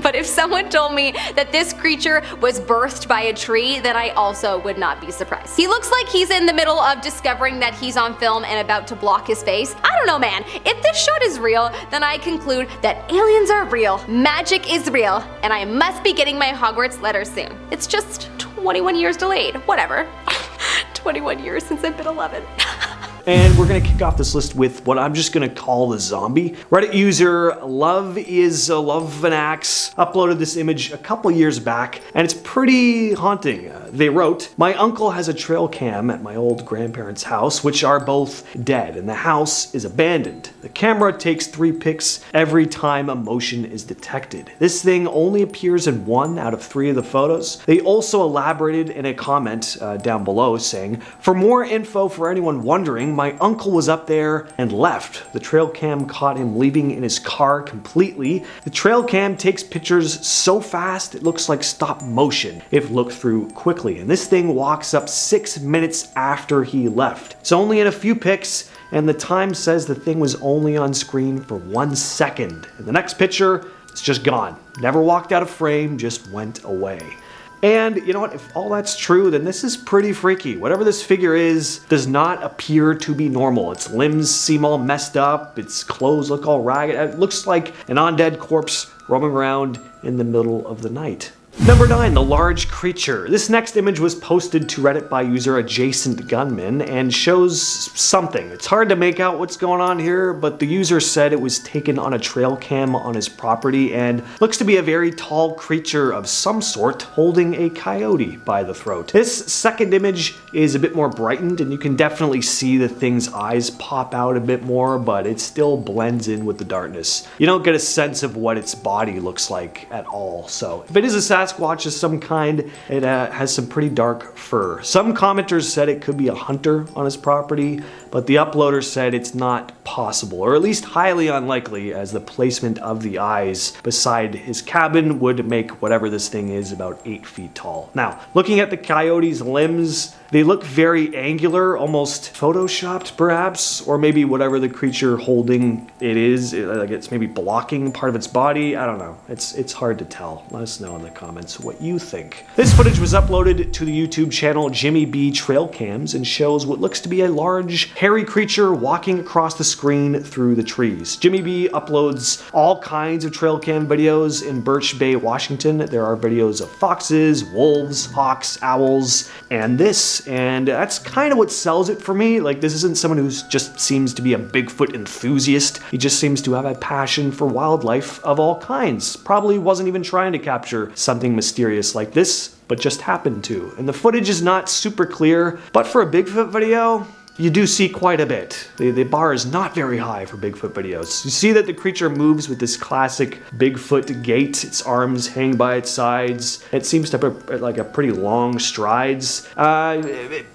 But if someone told me that this creature was birthed by a tree, then I also would not be surprised. He looks like he's in the middle of discovering that he's on film and about to block his face. I don't know, man. If this shot is real, then I conclude that aliens are real, magic is real, and I must be getting my Hogwarts letter soon. It's just 21 years delayed. Whatever. 21 years since I've been 11.
And we're gonna kick off this list with what I'm just gonna call the zombie. Reddit user Love an Axe uploaded this image a couple years back, and it's pretty haunting. They wrote, "My uncle has a trail cam at my old grandparents' house, which are both dead, and the house is abandoned. The camera takes 3 pics every time a motion is detected. This thing only appears in 1 out of 3 of the photos." They also elaborated in a comment down below saying, "For more info for anyone wondering, my uncle was up there and left. The trail cam caught him leaving in his car completely. The trail cam takes pictures so fast it looks like stop motion if looked through quickly. And this thing walks up 6 minutes after he left. It's only in a few pics, and the time says the thing was only on screen for 1 second. In the next picture, it's just gone. Never walked out of frame, just went away." And you know what, if all that's true, then this is pretty freaky. Whatever this figure is does not appear to be normal. Its limbs seem all messed up, its clothes look all ragged. It looks like an undead corpse roaming around in the middle of the night. Number 9, the large creature. This next image was posted to Reddit by user Adjacent Gunman and shows something. It's hard to make out what's going on here, but the user said it was taken on a trail cam on his property and looks to be a very tall creature of some sort holding a coyote by the throat. This second image is a bit more brightened, and you can definitely see the thing's eyes pop out a bit more, but it still blends in with the darkness. You don't get a sense of what its body looks like at all. So if it is a Sasquatch of some kind, it has some pretty dark fur. Some commenters said it could be a hunter on his property, but the uploader said it's not possible, or at least highly unlikely, as the placement of the eyes beside his cabin would make whatever this thing is about 8 feet tall. Now, looking at the coyote's limbs, they look very angular, almost photoshopped perhaps, or maybe whatever the creature holding it is, like it's maybe blocking part of its body. I don't know. It's hard to tell. Let us know in the comments what you think. This footage was uploaded to the YouTube channel Jimmy B Trail Cams and shows what looks to be a large, hairy creature walking across the screen through the trees. Jimmy B uploads all kinds of trail cam videos in Birch Bay, Washington. There are videos of foxes, wolves, hawks, owls, and this. And that's kind of what sells it for me. Like, this isn't someone who just seems to be a Bigfoot enthusiast. He just seems to have a passion for wildlife of all kinds. Probably wasn't even trying to capture something mysterious like this, but just happened to. And the footage is not super clear, but for a Bigfoot video, you do see quite a bit. The bar is not very high for Bigfoot videos. You see that the creature moves with this classic Bigfoot gait. Its arms hang by its sides. It seems to have like a pretty long strides.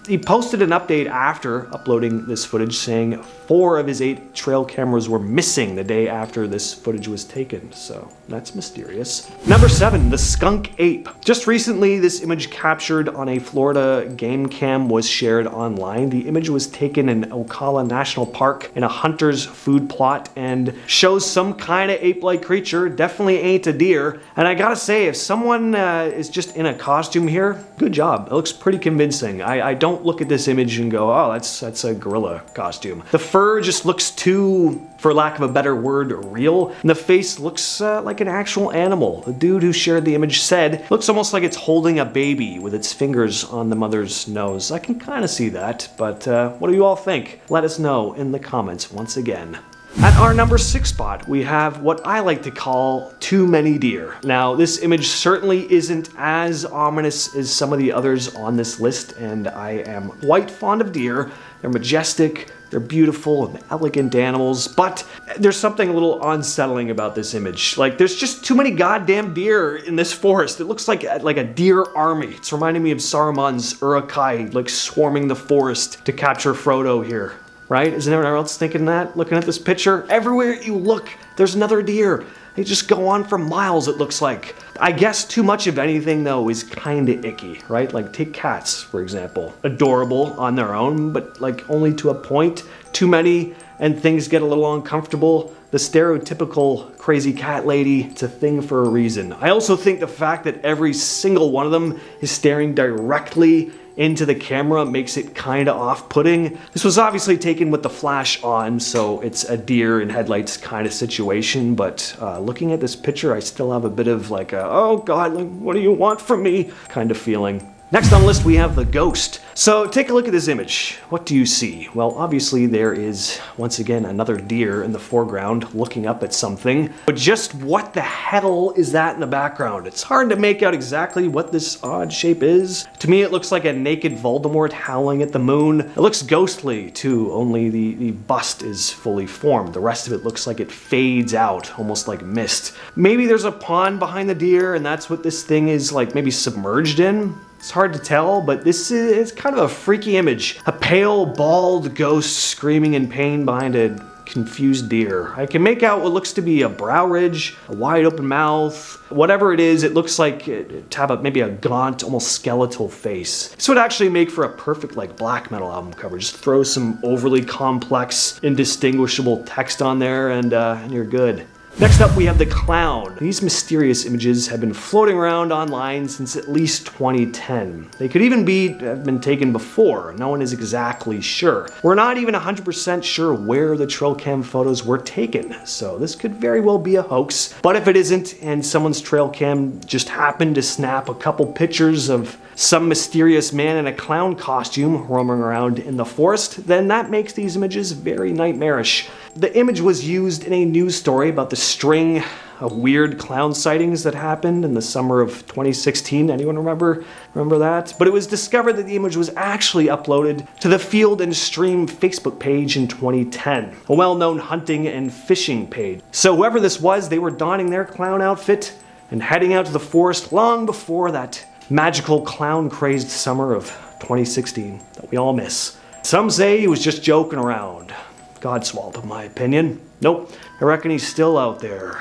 He posted an update after uploading this footage saying 4 of his 8 trail cameras were missing the day after this footage was taken. So that's mysterious. Number 7, the skunk ape. Just recently, this image captured on a Florida game cam was shared online. The image was taken in Ocala National Park in a hunter's food plot and shows some kind of ape-like creature. Definitely ain't a deer. And I gotta say, if someone is just in a costume here, good job. It looks pretty convincing. I don't look at this image and go, oh, that's a gorilla costume. The fur just looks too, for lack of a better word, real. And the face looks like an actual animal. The dude who shared the image said, looks almost like it's holding a baby with its fingers on the mother's nose. I can kind of see that, but what do you all think? Let us know in the comments once again. At our number 6 spot, we have what I like to call too many deer. Now, this image certainly isn't as ominous as some of the others on this list, and I am quite fond of deer. They're majestic, they're beautiful and elegant animals, but there's something a little unsettling about this image. Like, there's just too many goddamn deer in this forest. It looks like a deer army. It's reminding me of Saruman's Uruk-hai, like swarming the forest to capture Frodo here. Right? Isn't everyone else thinking that? Looking at this picture? Everywhere you look, there's another deer. They just go on for miles, it looks like. I guess too much of anything, though, is kinda icky, right? Like, take cats, for example. Adorable on their own, but like only to a point. Too many, and things get a little uncomfortable. The stereotypical crazy cat lady, it's a thing for a reason. I also think the fact that every single one of them is staring directly into the camera makes it kinda off-putting. This was obviously taken with the flash on, so it's a deer in headlights kind of situation, but looking at this picture, I still have a bit of like a, oh god, like, what do you want from me kind of feeling. Next on the list we have the ghost. So take a look at this image. What do you see? Well, obviously there is, once again, another deer in the foreground looking up at something. But just what the hell is that in the background? It's hard to make out exactly what this odd shape is. To me it looks like a naked Voldemort howling at the moon. It looks ghostly too, only the bust is fully formed. The rest of it looks like it fades out, almost like mist. Maybe there's a pond behind the deer and that's what this thing is like maybe submerged in? It's hard to tell, but this is kind of a freaky image. A pale, bald ghost screaming in pain behind a confused deer. I can make out what looks to be a brow ridge, a wide open mouth. Whatever it is, it looks like to have maybe a gaunt, almost skeletal face. This would actually make for a perfect like black metal album cover. Just throw some overly complex, indistinguishable text on there and you're good. Next up we have the clown. These mysterious images have been floating around online since at least 2010. They could even have been taken before, no one is exactly sure. We're not even 100% sure where the trail cam photos were taken, so this could very well be a hoax. But if it isn't, and someone's trail cam just happened to snap a couple pictures of some mysterious man in a clown costume roaming around in the forest, then that makes these images very nightmarish. The image was used in a news story about the string of weird clown sightings that happened in the summer of 2016. Anyone remember that? But it was discovered that the image was actually uploaded to the Field and Stream Facebook page in 2010, a well-known hunting and fishing page. So whoever this was, they were donning their clown outfit and heading out to the forest long before that magical clown-crazed summer of 2016 that we all miss. Some say he was just joking around. Godswallop, in my opinion. Nope, I reckon he's still out there,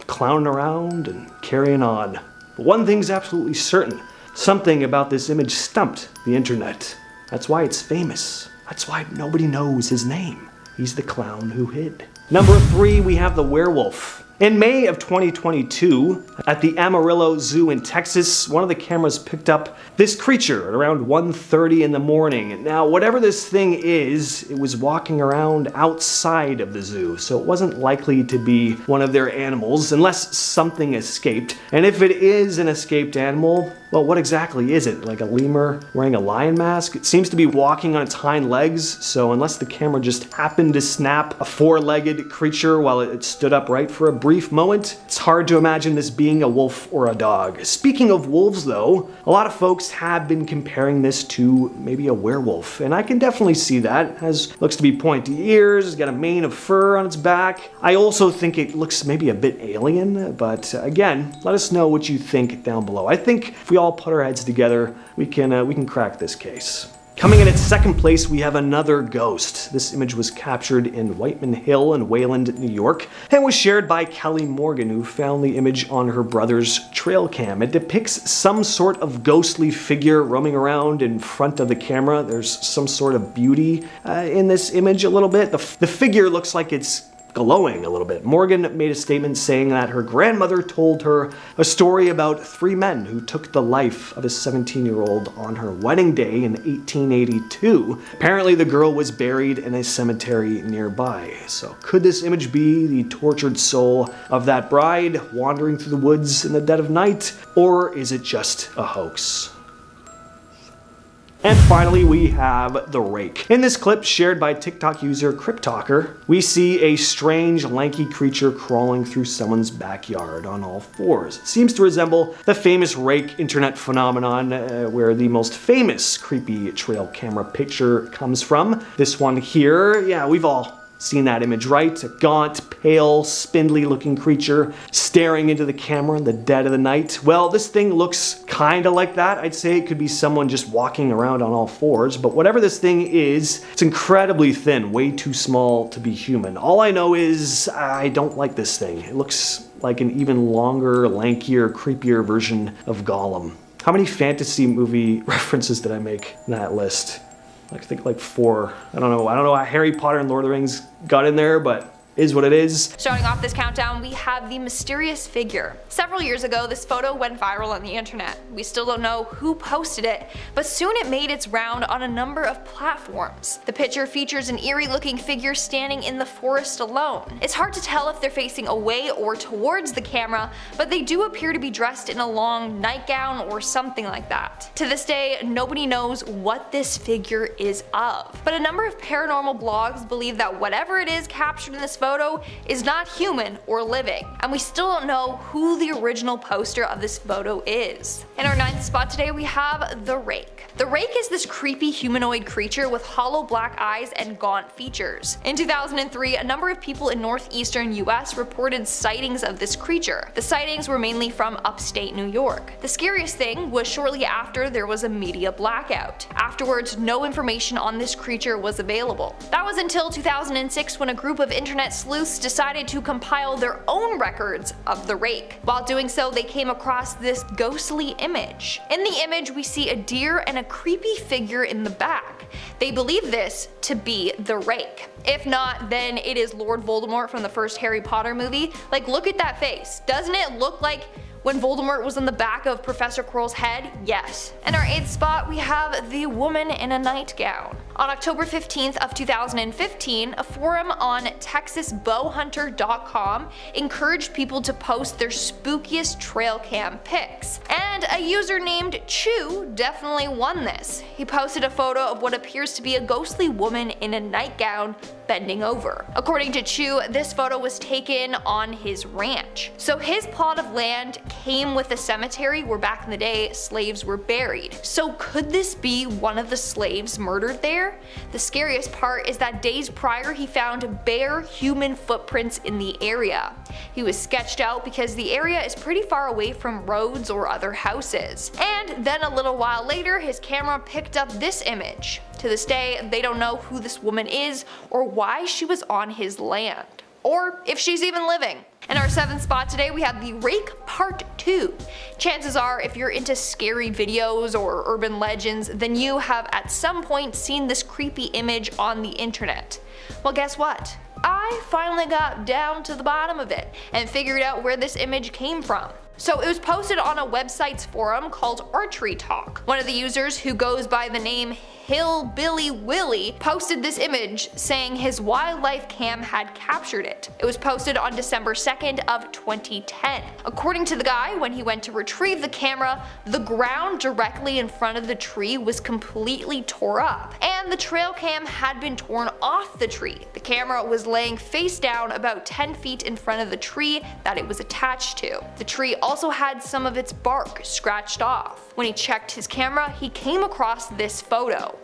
clowning around and carrying on. But one thing's absolutely certain. Something about this image stumped the internet. That's why it's famous. That's why nobody knows his name. He's the clown who hid. Number 3, we have the werewolf. In May of 2022, at the Amarillo Zoo in Texas, one of the cameras picked up this creature at around 1:30 in the morning. Now, whatever this thing is, it was walking around outside of the zoo, so it wasn't likely to be one of their animals unless something escaped. And if it is an escaped animal, well, what exactly is it? Like a lemur wearing a lion mask? It seems to be walking on its hind legs, so unless the camera just happened to snap a four-legged creature while it stood upright for a brief moment, it's hard to imagine this being a wolf or a dog. Speaking of wolves though, a lot of folks have been comparing this to maybe a werewolf, and I can definitely see that. It looks to be pointy ears, it's got a mane of fur on its back. I also think it looks maybe a bit alien, but again, let us know what you think down below. I think if we all put our heads together, we can crack this case. Coming in at second place, we have another ghost. This image was captured in Whiteman Hill in Wayland, New York, and was shared by Kelly Morgan, who found the image on her brother's trail cam. It depicts some sort of ghostly figure roaming around in front of the camera. There's some sort of beauty in this image a little bit. The figure looks like it's glowing a little bit. Morgan made a statement saying that her grandmother told her a story about 3 men who took the life of a 17-year-old on her wedding day in 1882. Apparently the girl was buried in a cemetery nearby. So could this image be the tortured soul of that bride wandering through the woods in the dead of night, or is it just a hoax? And finally, we have the rake. In this clip shared by TikTok user Cryptalker, we see a strange, lanky creature crawling through someone's backyard on all fours. It seems to resemble the famous rake internet phenomenon where the most famous creepy trail camera picture comes from. This one here, yeah, we've all seen that image, right? A gaunt, pale, spindly looking creature staring into the camera in the dead of the night. Well, this thing looks kinda like that. I'd say it could be someone just walking around on all fours, but whatever this thing is, it's incredibly thin, way too small to be human. All I know is I don't like this thing. It looks like an even longer, lankier, creepier version of Gollum. How many fantasy movie references did I make in that list? I think like 4. I don't know how Harry Potter and Lord of the Rings got in there, but is what it is.
Starting off this countdown, we have the mysterious figure. Several years ago, this photo went viral on the internet. We still don't know who posted it, but soon it made its round on a number of platforms. The picture features an eerie looking figure standing in the forest alone. It's hard to tell if they're facing away or towards the camera, but they do appear to be dressed in a long nightgown or something like that. To this day, nobody knows what this figure is of, but a number of paranormal blogs believe that whatever it is captured in this photo is not human or living, and we still don't know who the original poster of this photo is. In our 9th spot today, we have the rake. The rake is this creepy humanoid creature with hollow black eyes and gaunt features. In 2003, a number of people in northeastern US reported sightings of this creature. The sightings were mainly from upstate New York. The scariest thing was shortly after there was a media blackout. Afterwards, no information on this creature was available. That was until 2006 when a group of internet sleuths decided to compile their own records of the rake. While doing so, they came across this ghostly image. In the image, we see a deer and a creepy figure in the back. They believe this to be the rake. If not, then it is Lord Voldemort from the first Harry Potter movie. Like, look at that face. Doesn't it look like when Voldemort was on the back of Professor Quirrell's head? Yes. In our 8th spot, we have the woman in a nightgown. On October 15th of 2015, a forum on texasbowhunter.com encouraged people to post their spookiest trail cam pics. And a user named Chew definitely won this. He posted a photo of what appears to be a ghostly woman in a nightgown bending over. According to Chew, this photo was taken on his ranch. So his plot of land came with a cemetery where back in the day slaves were buried. So could this be one of the slaves murdered there? The scariest part is that days prior he found bare human footprints in the area. He was sketched out because the area is pretty far away from roads or other houses. And then a little while later, his camera picked up this image. To this day, they don't know who this woman is or why she was on his land, or if she's even living. In our 7th spot today, we have the Rake Part 2. Chances are, if you're into scary videos or urban legends, then you have at some point seen this creepy image on the internet. Well, guess what? I finally got down to the bottom of it and figured out where this image came from. So it was posted on a website's forum called Archery Talk. One of the users, who goes by the name Hillbilly Willie, posted this image saying his wildlife cam had captured it. It was posted on December 2nd of 2010. According to the guy, when he went to retrieve the camera, the ground directly in front of the tree was completely tore up, and the trail cam had been torn off the tree. The camera was laying face down about 10 feet in front of the tree that it was attached to. The tree also had some of its bark scratched off. When he checked his camera, he came across this photo.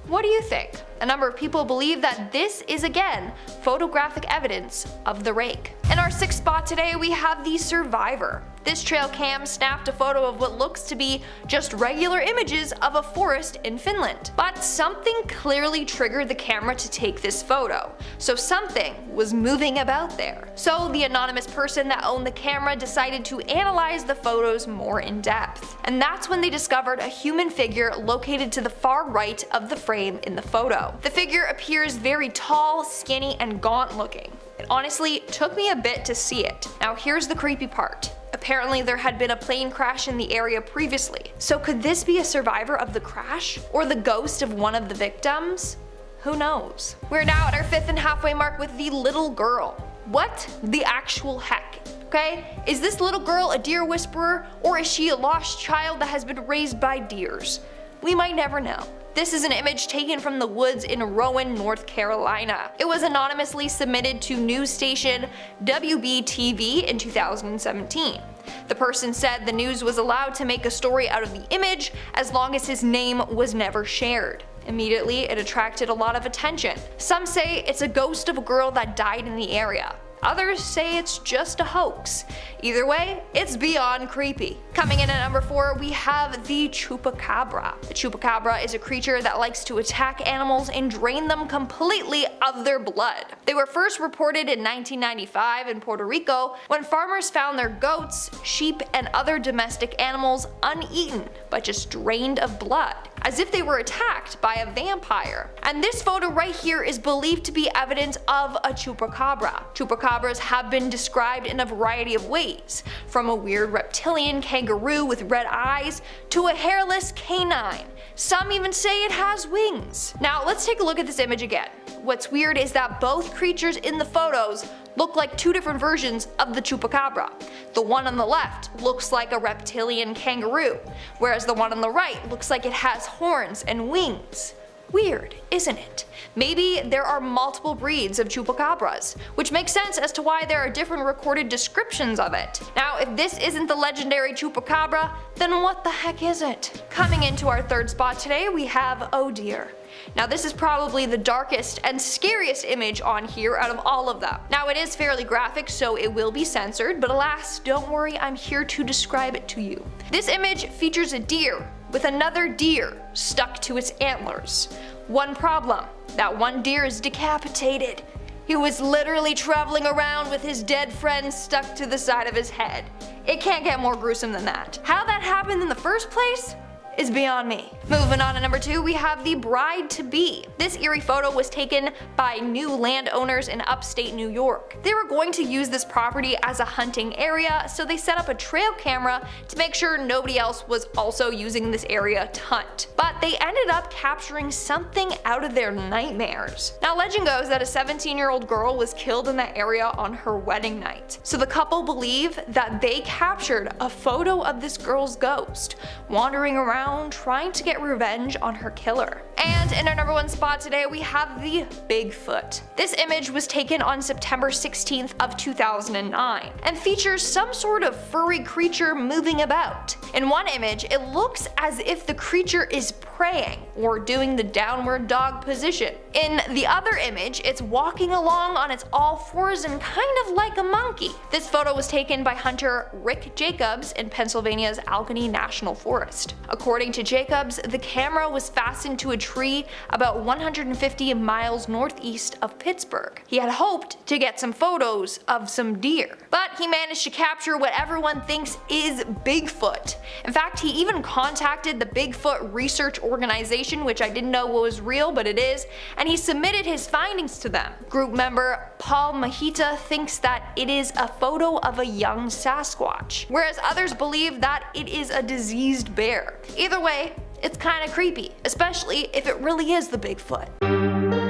What do you think? A number of people believe that this is again photographic evidence of the rake. In our 6th spot today, we have the survivor. This trail cam snapped a photo of what looks to be just regular images of a forest in Finland. But something clearly triggered the camera to take this photo. So something was moving about there. So the anonymous person that owned the camera decided to analyze the photos more in depth. And that's when they discovered a human figure located to the far right of the frame in the photo. The figure appears very tall, skinny, and gaunt looking. It honestly took me a bit to see it. Now here's the creepy part. Apparently there had been a plane crash in the area previously. So could this be a survivor of the crash? Or the ghost of one of the victims? Who knows? We're now at our 5th and halfway mark with the little girl. What the actual heck? Okay? Is this little girl a deer whisperer, or is she a lost child that has been raised by deers? We might never know. This is an image taken from the woods in Rowan, North Carolina. It was anonymously submitted to news station WBTV in 2017. The person said the news was allowed to make a story out of the image as long as his name was never shared. Immediately, it attracted a lot of attention. Some say it's a ghost of a girl that died in the area. Others say it's just a hoax. Either way, it's beyond creepy. Coming in at number 4, we have the chupacabra. The chupacabra is a creature that likes to attack animals and drain them completely of their blood. They were first reported in 1995 in Puerto Rico when farmers found their goats, sheep, and other domestic animals uneaten but just drained of blood. as if they were attacked by a vampire. And this photo right here is believed to be evidence of a chupacabra. Chupacabras have been described in a variety of ways, from a weird reptilian kangaroo with red eyes to a hairless canine. Some even say it has wings. Now let's take a look at this image again. What's weird is that both creatures in the photos look like two different versions of the chupacabra. The one on the left looks like a reptilian kangaroo, whereas the one on the right looks like it has horns and wings. Weird, isn't it? Maybe there are multiple breeds of chupacabras, which makes sense as to why there are different recorded descriptions of it. Now, if this isn't the legendary chupacabra, then what the heck is it? Coming into our third spot today, we have oh dear. Now this is probably the darkest and scariest image on here out of all of them. Now it is fairly graphic, so it will be censored, but alas, don't worry, I'm here to describe it to you. This image features a deer with another deer stuck to its antlers. One problem, that one deer is decapitated. He was literally traveling around with his dead friend stuck to the side of his head. It can't get more gruesome than that. How that happened in the first place is beyond me. Moving on to number 2, we have the bride-to-be. This eerie photo was taken by new landowners in upstate New York. They were going to use this property as a hunting area, so they set up a trail camera to make sure nobody else was also using this area to hunt. But they ended up capturing something out of their nightmares. Now legend goes that a 17-year-old girl was killed in that area on her wedding night. So the couple believe that they captured a photo of this girl's ghost, wandering around trying to get revenge on her killer. And in our number 1 spot today, we have the Bigfoot. This image was taken on September 16th of 2009 and features some sort of furry creature moving about. In one image, it looks as if the creature is praying or doing the downward dog position. In the other image, it's walking along on its all fours and kind of like a monkey. This photo was taken by hunter Rick Jacobs in Pennsylvania's Allegheny National Forest. According to Jacobs, the camera was fastened to a tree about 150 miles northeast of Pittsburgh. He had hoped to get some photos of some deer, but he managed to capture what everyone thinks is Bigfoot. In fact, he even contacted the Bigfoot Research Organization, which I didn't know was real, but it is, and he submitted his findings to them. Group member Paul Mahita thinks that it is a photo of a young Sasquatch, whereas others believe that it is a diseased bear. Either way, it's kinda creepy, especially if it really is the Bigfoot.